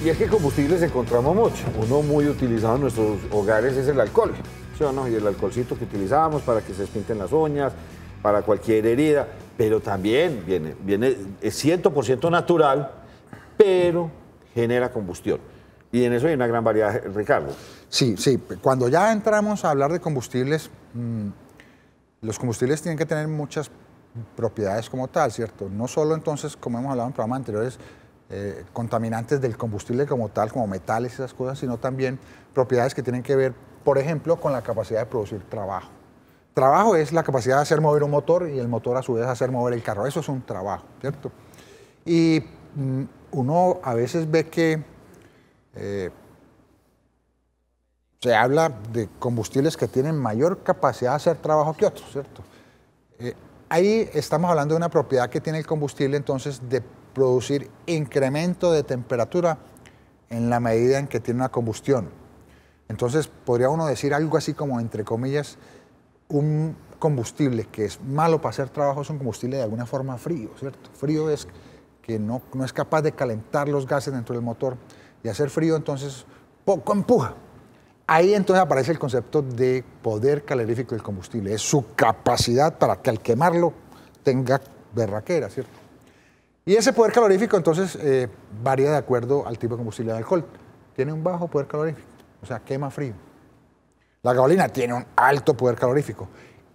Y es que combustibles encontramos mucho. Uno muy utilizado en nuestros hogares es el alcohol, ¿sí o no? Y el alcoholcito que utilizábamos para que se despinten las uñas, para cualquier herida, pero también es 100% natural, pero genera combustión. Y en eso hay una gran variedad, Ricardo. Sí, sí. Cuando ya entramos a hablar de combustibles, los combustibles tienen que tener muchas propiedades como tal, ¿cierto? No solo entonces, como hemos hablado en programas anteriores, contaminantes del combustible como tal, como metales y esas cosas, sino también propiedades que tienen que ver, por ejemplo, con la capacidad de producir trabajo. Trabajo es la capacidad de hacer mover un motor y el motor a su vez hacer mover el carro. Eso es un trabajo, ¿cierto? Y uno a veces ve que se habla de combustibles que tienen mayor capacidad de hacer trabajo que otros, ¿cierto? Ahí estamos hablando de una propiedad que tiene el combustible entonces de producir incremento de temperatura en la medida en que tiene una combustión. Entonces podría uno decir algo así como, entre comillas, un combustible que es malo para hacer trabajo es un combustible de alguna forma frío, ¿cierto? Frío es que no es capaz de calentar los gases dentro del motor y hacer frío entonces poco empuja. Ahí entonces aparece el concepto de poder calorífico del combustible. Es su capacidad para que al quemarlo tenga berraquera, ¿cierto? Y ese poder calorífico entonces varía de acuerdo al tipo de combustible de alcohol. Tiene un bajo poder calorífico, o sea, quema frío. La gasolina tiene un alto poder calorífico.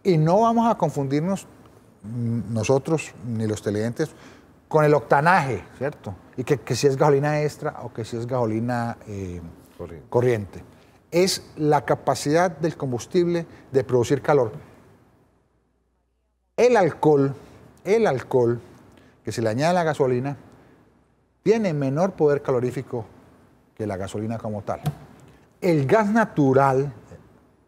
Y no vamos a confundirnos nosotros, ni los televidentes, con el octanaje, ¿cierto? Y que si es gasolina extra o que si es gasolina corriente. Es la capacidad del combustible de producir calor. El alcohol que se le añade a la gasolina tiene menor poder calorífico que la gasolina como tal. El gas natural,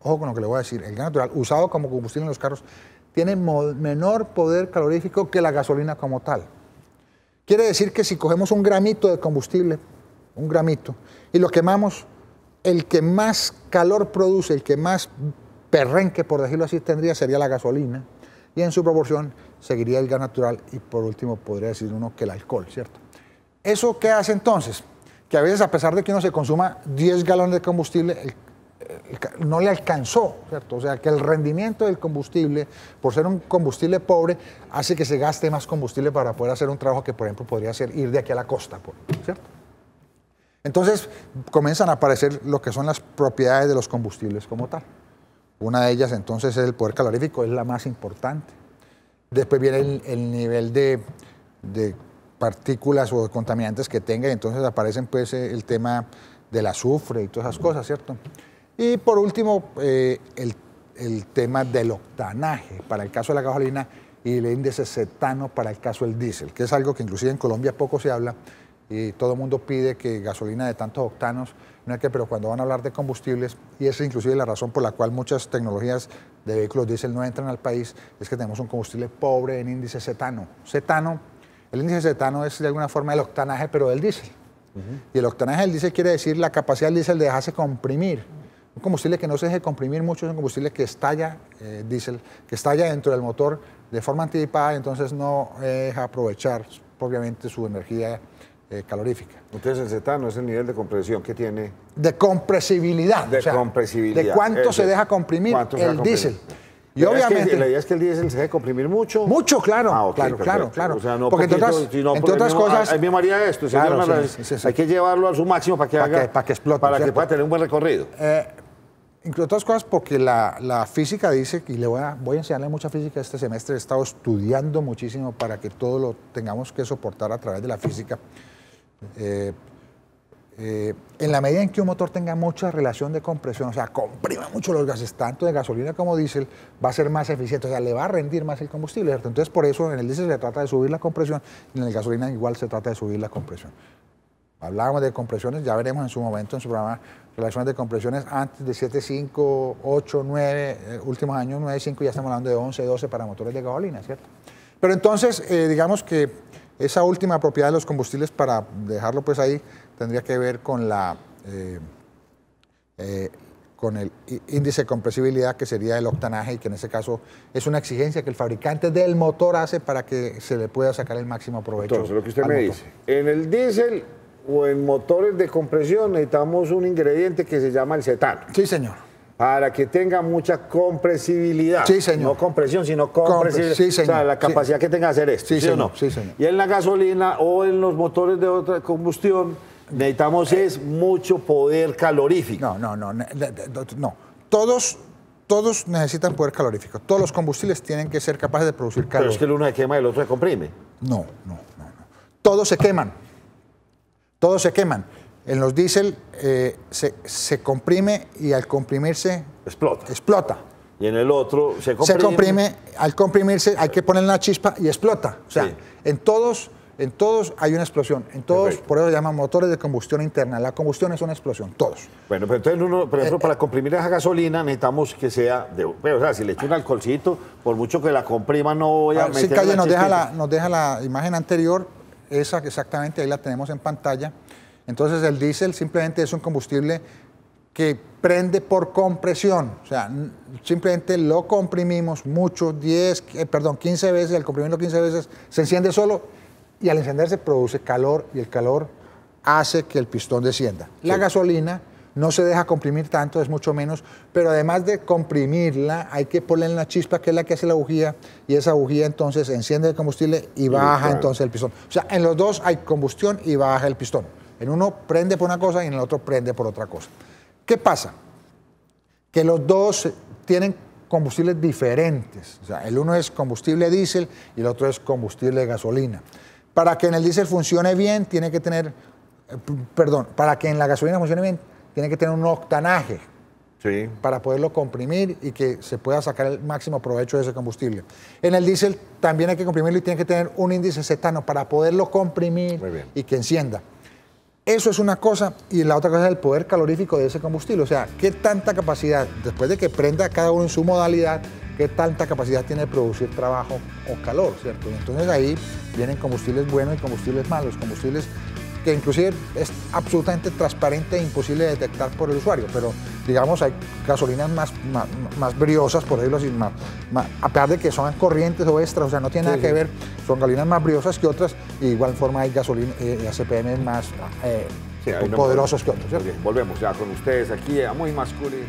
ojo con lo que le voy a decir, el gas natural usado como combustible en los carros tiene menor poder calorífico que la gasolina como tal. Quiere decir que si cogemos un gramito de combustible, un gramito, y lo quemamos, el que más calor produce, el que más perrenque, por decirlo así, tendría sería la gasolina, y en su proporción seguiría el gas natural y por último podría decir uno que el alcohol, ¿cierto? ¿Eso qué hace entonces? Que a veces, a pesar de que uno se consuma 10 galones de combustible, no le alcanzó, ¿cierto? O sea, que el rendimiento del combustible, por ser un combustible pobre, hace que se gaste más combustible para poder hacer un trabajo que, por ejemplo, podría ser ir de aquí a la costa, ¿cierto? Entonces, comienzan a aparecer lo que son las propiedades de los combustibles como tal. Una de ellas, entonces, es el poder calorífico, es la más importante. Después viene el nivel de partículas o de contaminantes que tenga, y entonces aparecen, pues, el tema del azufre y todas esas cosas, ¿cierto? Y por último, el tema del octanaje, para el caso de la gasolina, y el índice cetano para el caso del diésel, que es algo que inclusive en Colombia poco se habla, y todo el mundo pide que gasolina de tantos octanos, no es que, pero cuando van a hablar de combustibles, y esa es inclusive la razón por la cual muchas tecnologías de vehículos diésel no entran al país, es que tenemos un combustible pobre en índice cetano. El índice cetano es de alguna forma el octanaje, pero del diésel. Y el octanaje del diésel quiere decir la capacidad del diésel de dejarse comprimir. Un combustible que no se deje comprimir mucho es un combustible que estalla, diésel, que estalla dentro del motor de forma anticipada, y entonces no deja aprovechar propiamente su energía calorífica. Entonces el cetano es el nivel de compresión que tiene. De compresibilidad. De compresibilidad. De cuánto se deja comprimir el diésel. Y obviamente, la idea es que el diésel se deje comprimir mucho. Mucho, claro. Okay, claro. O sea, no porque poquito, entre otras cosas. Hay me haría esto. Claro, hay que llevarlo a su máximo para que explote. Para que pueda tener un buen recorrido. Entre otras cosas, porque la física dice, y voy a enseñarle mucha física este semestre, he estado estudiando muchísimo para que todo lo tengamos que soportar a través de la física. En la medida en que un motor tenga mucha relación de compresión, o sea, comprima mucho los gases, tanto de gasolina como diésel, va a ser más eficiente, o sea, le va a rendir más el combustible, ¿cierto? Entonces, por eso en el diésel se trata de subir la compresión y en el gasolina igual se trata de subir la compresión. Hablábamos de compresiones, ya veremos en su momento, en su programa, relaciones de compresiones antes de 7.5, 8, 9, últimos años 9.5, ya estamos hablando de 11, 12 para motores de gasolina, ¿cierto? Pero entonces, digamos que esa última propiedad de los combustibles, para dejarlo pues ahí, tendría que ver con con el índice de compresibilidad, que sería el octanaje, y que en ese caso es una exigencia que el fabricante del motor hace para que se le pueda sacar el máximo provecho. Entonces, lo que usted me dice, en el diésel o en motores de compresión necesitamos un ingrediente que se llama el cetano. Sí, señor. Para que tenga mucha compresibilidad. Sí, señor. No compresión, sino compresibilidad. Sí, señor. O sea, la capacidad que tenga de hacer esto. Sí, ¿Sí o señor. no? Sí, señor. Y en la gasolina o en los motores de otra combustión necesitamos es mucho poder calorífico. No. Todos necesitan poder calorífico. Todos los combustibles tienen que ser capaces de producir calor. Pero es que el uno se quema y el otro se comprime. No. Todos se queman. Todos se queman. En los diésel se comprime y al comprimirse explota. Y en el otro se comprime. Se comprime, al comprimirse hay que ponerle una chispa y explota. O sea, Sí. en todos hay una explosión. En todos, Perfecto. por eso se llaman motores de combustión interna. La combustión es una explosión, todos. Bueno, pero entonces uno, por ejemplo, para comprimir esa gasolina necesitamos que sea o sea, si le echo un alcoholcito, por mucho que la comprima no voy a Sí, meter Calle, la nos chispita. deja la imagen anterior, esa exactamente, ahí la tenemos en pantalla. Entonces el diésel simplemente es un combustible que prende por compresión, o sea, simplemente lo comprimimos mucho, 15 veces, al comprimirlo 15 veces se enciende solo y al encenderse produce calor y el calor hace que el pistón descienda. La gasolina no se deja comprimir tanto, es mucho menos, pero además de comprimirla hay que ponerle una chispa que es la que hace la bujía y esa bujía entonces enciende el combustible y baja entonces el pistón. O sea, en los dos hay combustión y baja el pistón. En uno prende por una cosa y en el otro prende por otra cosa. ¿Qué pasa? Que los dos tienen combustibles diferentes. O sea, el uno es combustible diésel y el otro es combustible gasolina. Para que en el diésel funcione bien, tiene que tener, para que en la gasolina funcione bien, tiene que tener un octanaje Sí. para poderlo comprimir y que se pueda sacar el máximo provecho de ese combustible. En el diésel también hay que comprimirlo y tiene que tener un índice cetano para poderlo comprimir y que encienda. Eso es una cosa, y la otra cosa es el poder calorífico de ese combustible. O sea, qué tanta capacidad, después de que prenda cada uno en su modalidad, qué tanta capacidad tiene de producir trabajo o calor, ¿cierto? Y entonces ahí vienen combustibles buenos y combustibles malos, combustibles que inclusive es absolutamente transparente e imposible de detectar por el usuario, pero digamos hay gasolinas más briosas, por decirlo así, a pesar de que son corrientes o extras, o sea, no tiene nada que ver, son gasolinas más briosas que otras, y de igual forma hay gasolina, ACPM más poderosos que otros, ¿cierto? Volvemos ya con ustedes aquí a Muy Masculino.